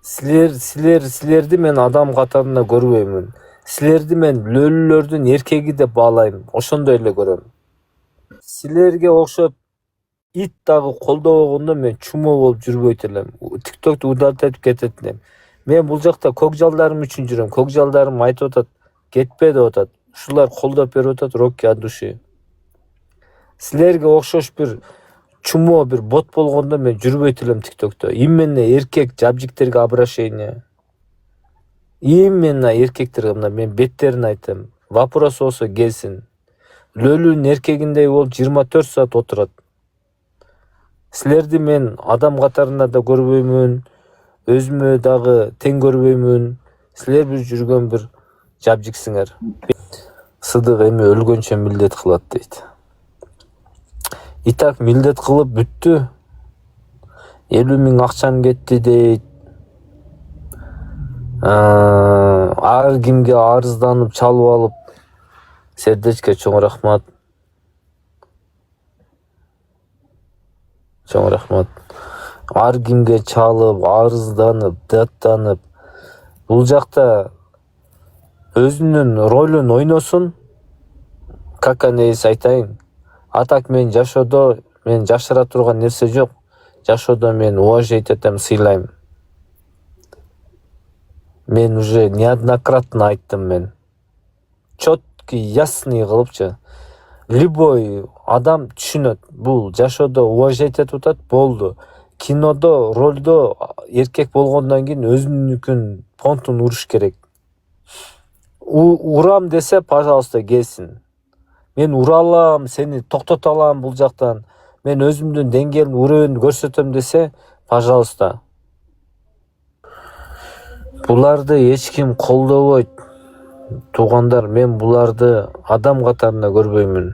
Силерди мен адам катарында көрбөймүн. Силерди мен лөлүлөрдүн эркеги деп баалайм. Ошондой эле көрөм. Силерге окшоп ит дагы колдобогондо мен чумо болуп жүрбөйт элем. ТикТокту удалтып кетет элем. Мен бул жакта көкжалдарым үчүн жүрөм. Көкжалдарым айтып атат, кетпе деп атат. Ушулар колдоп берип атат Рокки от души. Силерге окшош бир чумо бир бот болгондо мен жүрбөйт элем ТикТокто. Именно эркек жабжиктерге обращение. Именно эркектерге мына мен беттерин айтам. Вопрос болсо келсин. Лөлүнүн эркегиндей болуп 24 саат отурат. Силерди мен адам катарында да көрбөймүн, өзүмө дагы тең көрбөймүн. Силер бир жүргөн бир жабжиксиңер. Сыдык эми өлгөнчө милдет кылат дейт. Итак, милдет кылып бүттү. 50 000 акчам кетти дейт. Ар кимге арызданып, чалып алып, сердечко чоң рахмат. Чоң рахмат. Ар кимге чалып, арызданып, даттанып, бул жакта өзүнүн ролун ойносун. Как анейс айтайын. Атак мен жашоодо мен жашыра турган нерсе жок. Жашоодо мен уважать этем, сыйлайм. Мен уже неоднократно айттым мен. Чёткий, ясный кылыпчы. Любой адам түшүнөт. Бул жашоодо уважать этип атат, болду. Кинодо, ролдо эркек болгондон кийин өзүнүкүн понтун уруш керек. Урам десе, пожалуйста, келсин. Мен ура алам, сени токтото алам бул жактан. Мен өзүмдүн деңгээлимди уровенди көрсөтөм десе, пожалуйста. Буларды эч ким колдобойт. Туугандар, мен буларды адам катарында көрбөймүн.